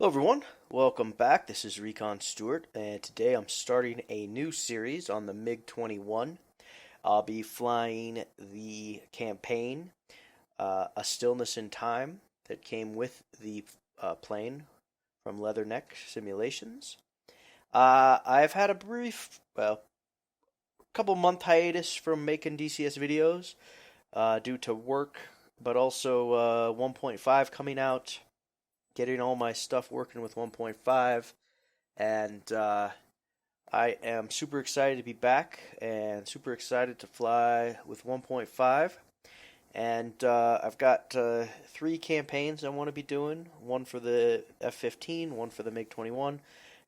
Hello everyone, welcome back. This is Recon Stewart, and today I'm starting a new series on the MiG-21. I'll be flying the campaign, A Stillness in Time, that came with the plane from Leatherneck Simulations. I've had a brief, couple month hiatus from making DCS videos due to work, but also 1.5 coming out, getting all my stuff working with 1.5, and I am super excited to be back and super excited to fly with 1.5. And I've got 3 campaigns I want to be doing, one for the F-15, one for the MiG-21,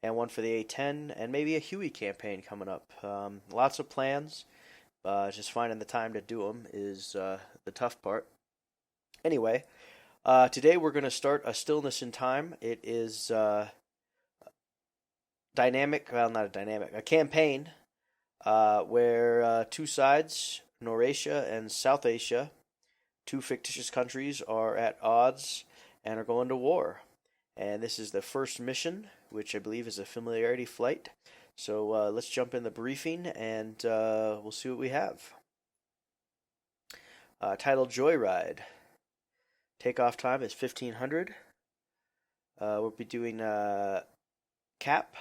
and one for the A-10, and maybe a Huey campaign coming up. Lots of plans, just finding the time to do them is the tough part. Anyway, today we're going to start A Stillness in Time. It is dynamic, well, not a dynamic, a campaign where two sides, Norratia and South Asia, two fictitious countries, are at odds and are going to war. And this is the first mission, which I believe is a familiarity flight. So let's jump in the briefing and we'll see what we have. Titled Joyride. Takeoff time is 1500. We'll be doing cap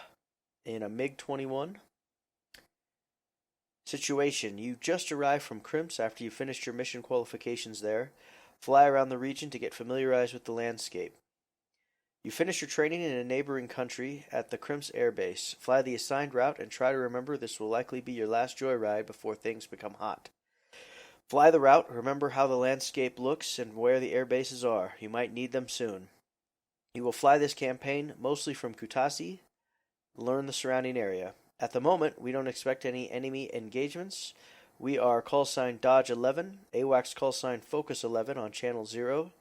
in a MiG-21. Situation: you just arrived from Kyrmsk after you finished your mission qualifications there. Fly around the region to get familiarized with the landscape. You finish your training in a neighboring country at the Kyrmsk airbase. Fly the assigned route and try to remember this will likely be your last joyride before things become hot. Fly the route, remember how the landscape looks and where the air bases are. You might need them soon. You will fly this campaign mostly from Kutaisi. Learn the surrounding area. At the moment, we don't expect any enemy engagements. We are call sign Dodge 11, AWACS call sign Focus 11 on channel 0.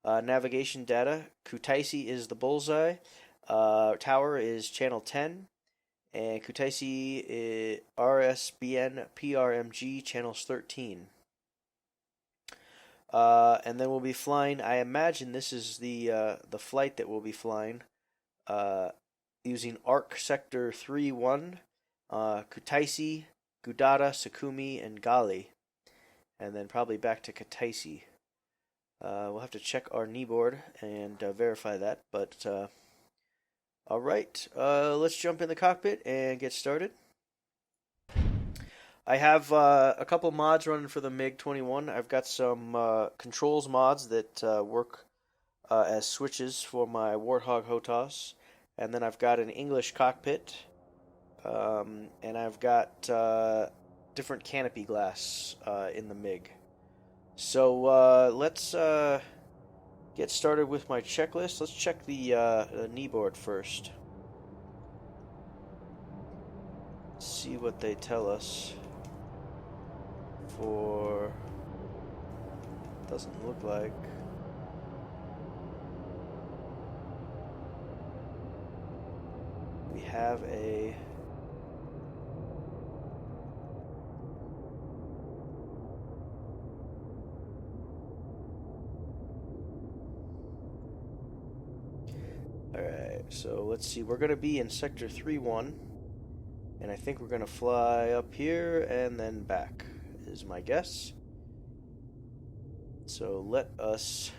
Navigation data, Kutaisi is the bullseye. Tower is channel 10. And Kutaisi is RSBN PRMG channels 13. And then we'll be flying. I imagine this is the flight that we'll be flying using ARC Sector 3-1, Kutaisi, Gudada, Sakumi, and Gali. And then probably back to Kutaisi. We'll have to check our kneeboard and verify that. But alright, let's jump in the cockpit and get started. I have a couple mods running for the MiG-21. I've got some controls mods that work as switches for my Warthog HOTAS. And then I've got an English cockpit. And I've got different canopy glass in the MiG. So let's get started with my checklist. Let's check the kneeboard first. See what they tell us. For doesn't look like we have a alright, so let's see, we're gonna be in sector 3-1, and I think we're gonna fly up here and then back is my guess. So let us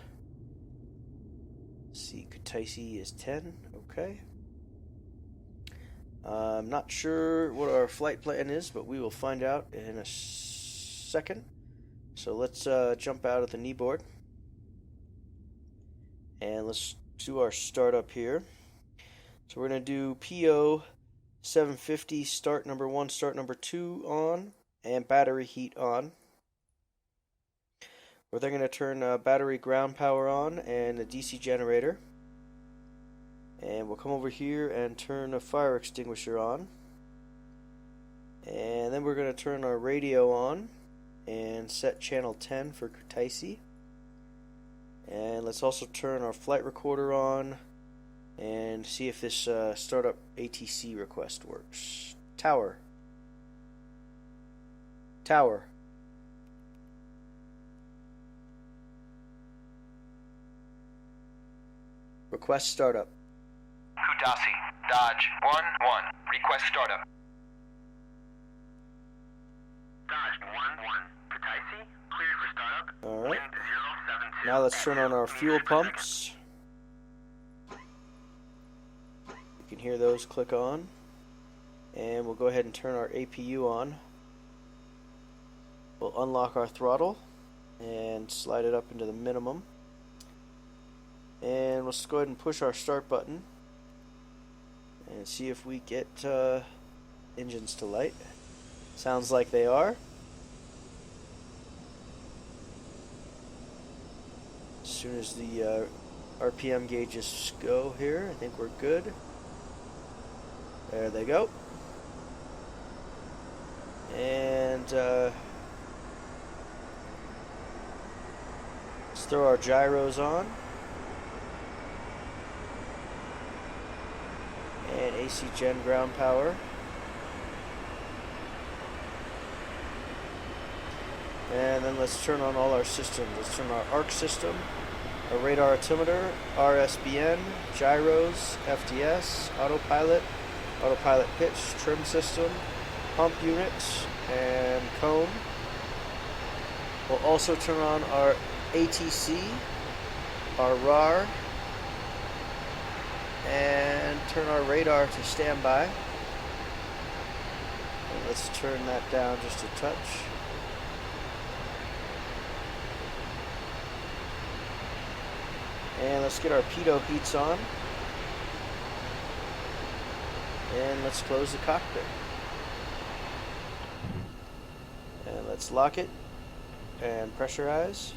see. Kutaisi is 10. Okay. I'm not sure what our flight plan is, but we will find out in a second. So let's jump out of the kneeboard and let's do our startup here. So we're going to do PO 750 start number 1, start number 2 on, and battery heat on. We're then going to turn battery ground power on and a DC generator. And we'll come over here and turn a fire extinguisher on. And then we're going to turn our radio on and set channel 10 for Kutaisi. And let's also turn our flight recorder on and see if this startup ATC request works. Tower. Tower. Request startup. Kutaisi. Dodge 1-1. Request startup. Dodge 1-1. Kutaisi, cleared for startup. Alright. Wind 072. Now let's turn on our fuel pumps. You can hear those click on. And we'll go ahead and turn our APU on. We'll unlock our throttle and slide it up into the minimum. And let's go ahead and push our start button and see if we get engines to light. Sounds like they are. As soon as the RPM gauges go here, I think we're good. There they go. And let's throw our gyros on. And AC gen ground power. And then let's turn on all our systems. Let's turn our arc system, our radar altimeter, RSBN, gyros, FDS, autopilot, autopilot pitch, trim system, pump units, and cone. We'll also turn on our ATC, our RAR, and turn our radar to standby. And let's turn that down just a touch. And let's get our pitot heats on. And let's close the cockpit. And let's lock it and pressurize.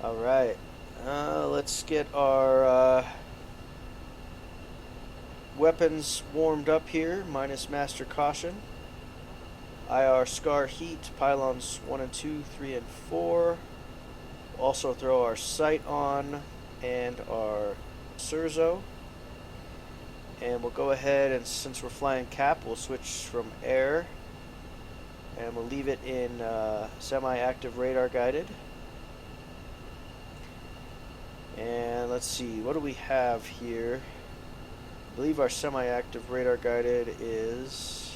Alright. Let's get our weapons warmed up here, minus master caution. IR scar heat, pylons 1 and 2, 3 and 4. We'll also throw our sight on and our Surzo. And we'll go ahead and, since we're flying cap, we'll switch from air. And we'll leave it in semi-active radar guided. And let's see, what do we have here? I believe our semi-active radar guided is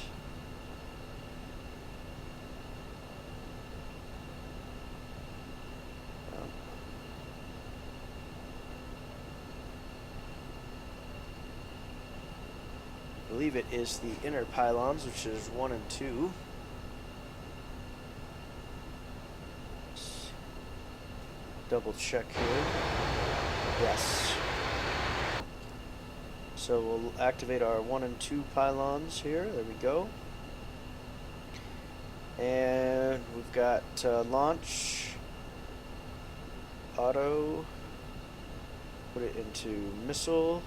I believe it is the inner pylons, which is 1 and 2. Let's double check here. Yes. So we'll activate our 1 and 2 pylons here. There we go. And we've got launch, auto, put it into missile,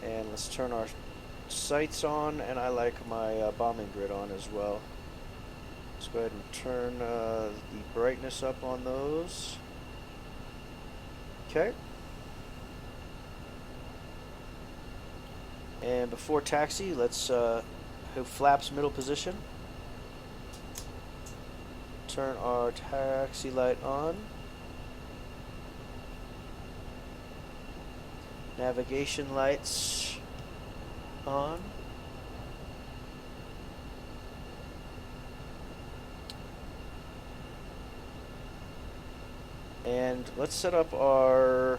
and let's turn our sights on, and I like my bombing grid on as well. Let's go ahead and turn the brightness up on those. Okay. And before taxi, let's have flaps middle position. Turn our taxi light on. Navigation lights on. And let's set up our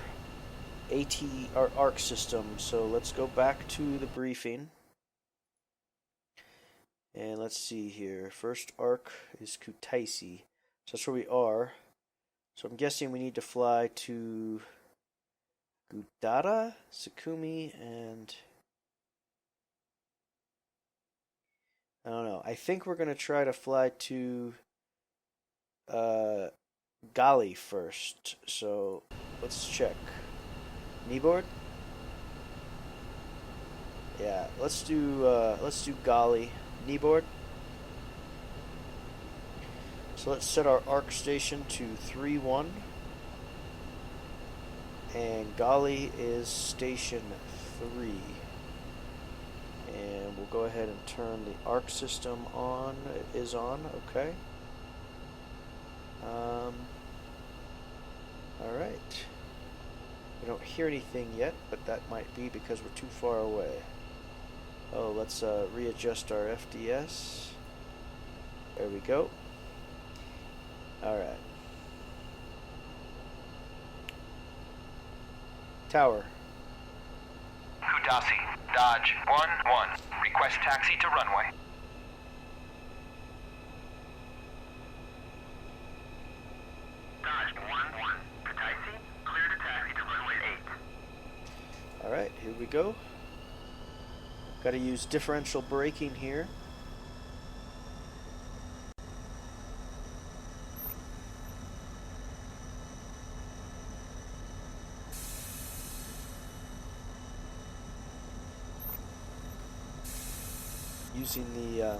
our arc system. So let's go back to the briefing. And let's see here. First arc is Kutaisi. So that's where we are. So I'm guessing we need to fly to Gudara, Sukumi, and I don't know. I think we're going to try to fly to Gali first. So let's check. Kneeboard? Yeah, let's do Gali. Kneeboard. So let's set our arc station to 3-1. And Gali is station 3. And we'll go ahead and turn the arc system on. It is on, okay. Alright. We don't hear anything yet, but that might be because we're too far away. Oh, let's readjust our FDS. There we go. Alright. Tower. Kutaisi, Dodge 1-1. Request taxi to runway. Dodge 1-1. Kutaisi, clear to taxi to runway 8. Alright, here we go. Got to use differential braking here. Using the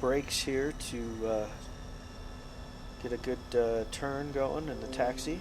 brakes here to get a good turn going in the taxi.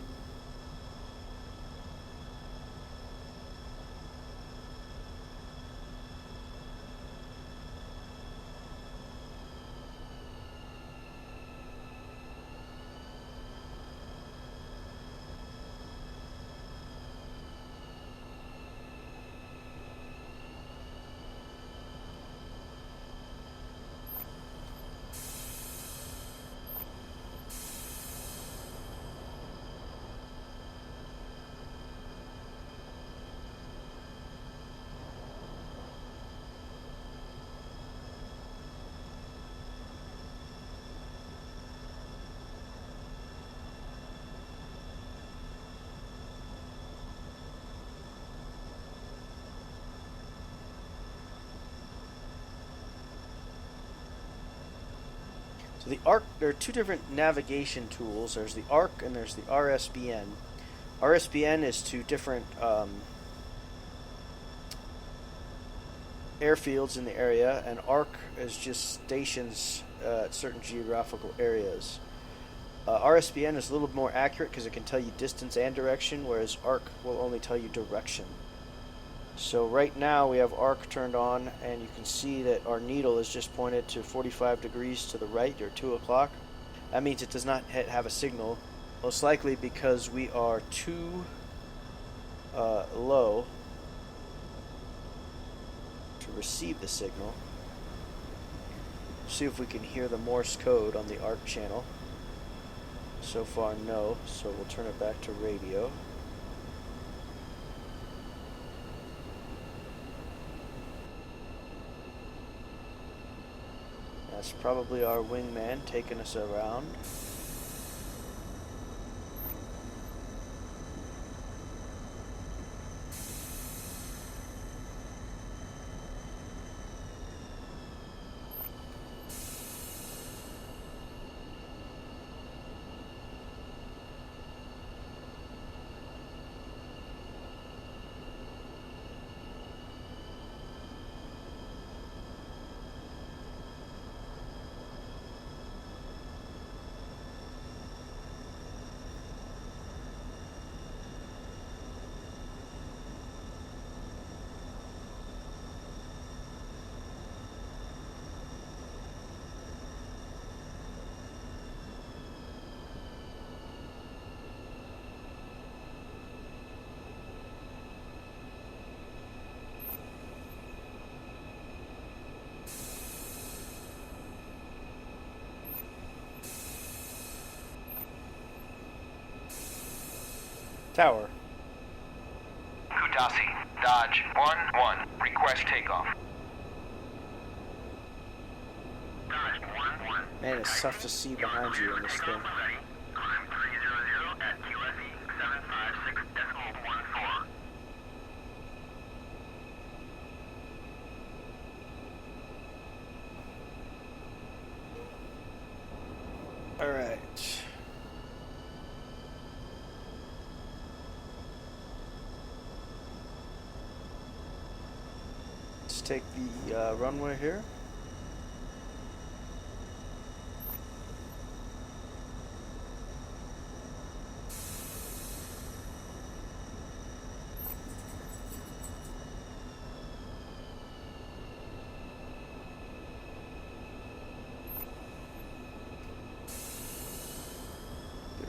So the ARC, there are two different navigation tools. There's the ARC and there's the RSBN. RSBN is to different airfields in the area, and ARC is just stations at certain geographical areas. RSBN is a little more accurate because it can tell you distance and direction, whereas ARC will only tell you direction. So right now we have ARC turned on, and you can see that our needle is just pointed to 45 degrees to the right, or 2 o'clock. That means it does not have a signal, most likely because we are too low to receive the signal. See if we can hear the Morse code on the ARC channel. So far, no, so we'll turn it back to radio. That's probably our wingman taking us around. Tower. Kutaisi, Dodge 1-1. Request takeoff. Dodge 1-1. Man, it's tough to see behind you in this thing. Climb 300 at QFE 756.14. Alright. Let's take the runway here.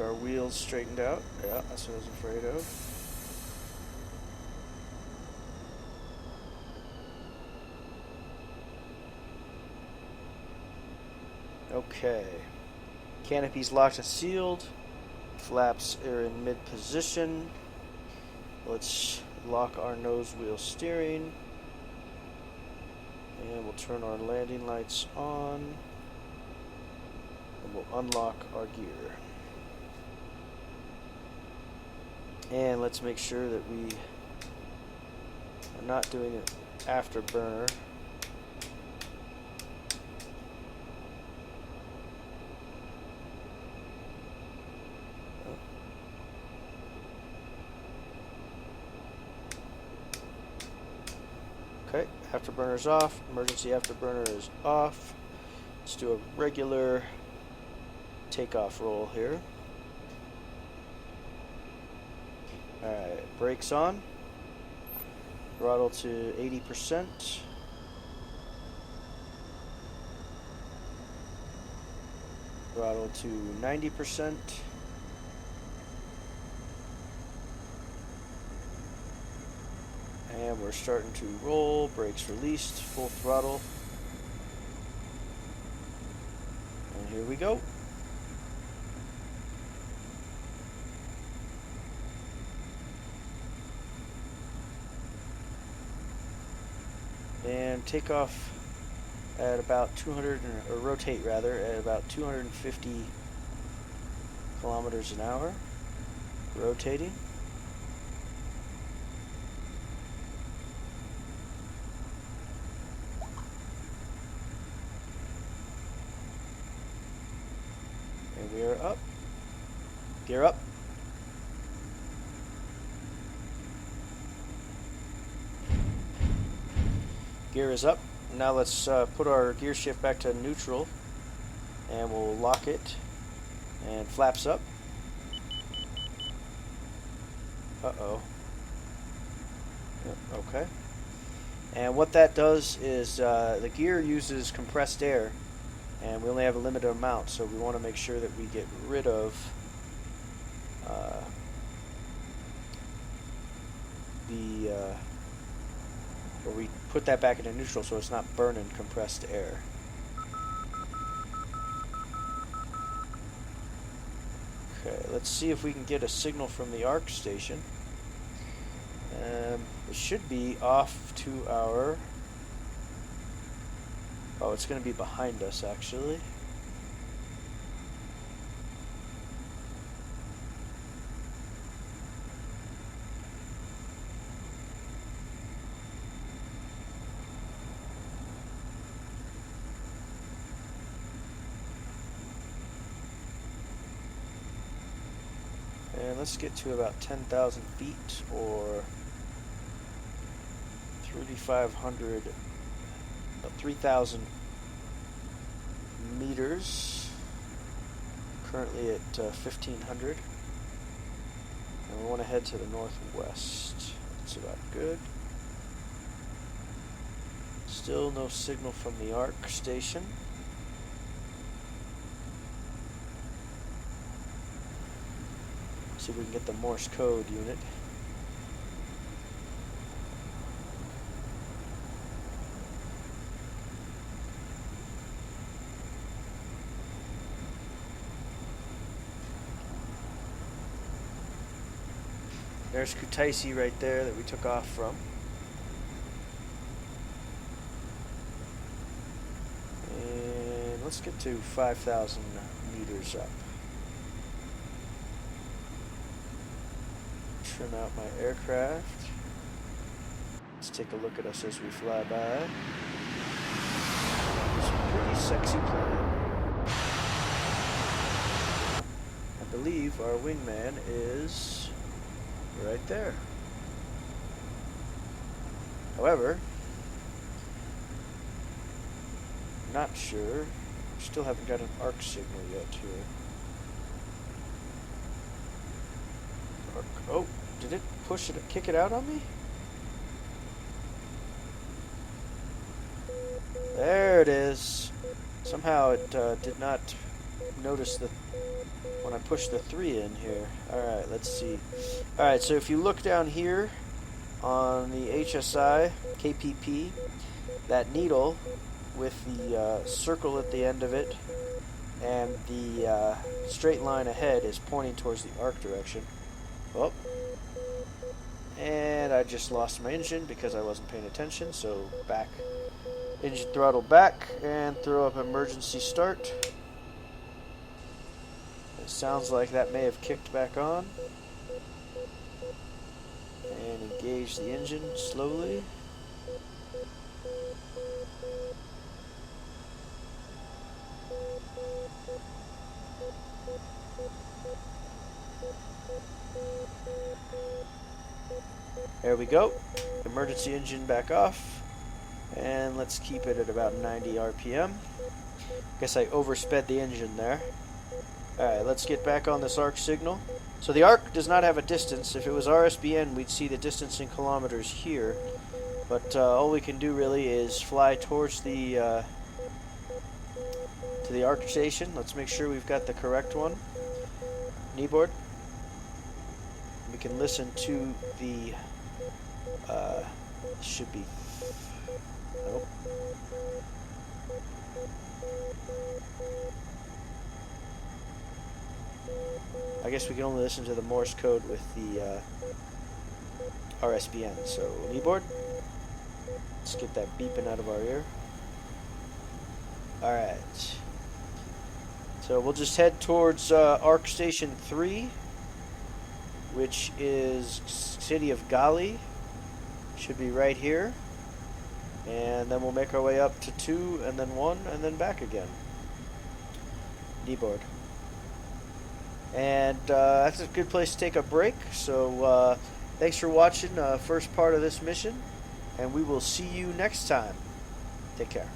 Our our wheels straightened out. Yeah, that's what I was afraid of. Okay. Canopies locked and sealed. Flaps are in mid position. Let's lock our nose wheel steering. And we'll turn our landing lights on. And we'll unlock our gear. And let's make sure that we are not doing an afterburner. Okay, afterburner's off. Emergency afterburner is off. Let's do a regular takeoff roll here. Alright, brakes on. Throttle to 80%. Throttle to 90%. And we're starting to roll. Brakes released. Full throttle. And here we go. And take off at about 200, or rotate rather, at about 250 kilometers an hour. Rotating. And we are up. Gear up. Gear is up. Now let's put our gear shift back to neutral, and we'll lock it. And flaps up. Uh-oh. Yep, okay. And what that does is the gear uses compressed air, and we only have a limited amount, so we want to make sure that we get rid of or we put that back into neutral so it's not burning compressed air. Okay, let's see if we can get a signal from the ARC station. It should be off to our... Oh, it's going to be behind us, actually. And let's get to about 10,000 feet, or 3,500, 3,000 meters. Currently at 1,500. And we want to head to the northwest. That's about good. Still no signal from the ARC station. See if we can get the Morse code unit. There's Kutaisi right there that we took off from. And let's get to 5,000 meters up. Trim out my aircraft. Let's take a look at us as we fly by. It's a pretty sexy plane. I believe our wingman is right there. However, not sure. Still haven't got an ARC signal yet here. ARC. Oh, did it push it, kick it out on me? There it is. Somehow it did not notice the when I push the 3 in here. Alright, let's see. Alright, so if you look down here on the HSI KPP, that needle with the circle at the end of it and the straight line ahead is pointing towards the arc direction. Oh, and I just lost my engine because I wasn't paying attention, so back. Engine throttle back and throw up emergency start. It sounds like that may have kicked back on. And engage the engine slowly. There we go. Emergency engine back off. And let's keep it at about 90 RPM. Guess I oversped the engine there. Alright, let's get back on this arc signal. So the arc does not have a distance. If it was RSBN, we'd see the distance in kilometers here. But all we can do really is fly towards the to the arc station. Let's make sure we've got the correct one. Kneeboard. We can listen to the should be nope. I guess we can only listen to the Morse code with the RSBN. So kneeboard. Let's get that beeping out of our ear. Alright. So we'll just head towards Arc Station 3, which is city of Gali. Should be right here. And then we'll make our way up to 2, and then 1, and then back again. Kneeboard. And that's a good place to take a break. So thanks for watching first part of this mission, and we will see you next time. Take care.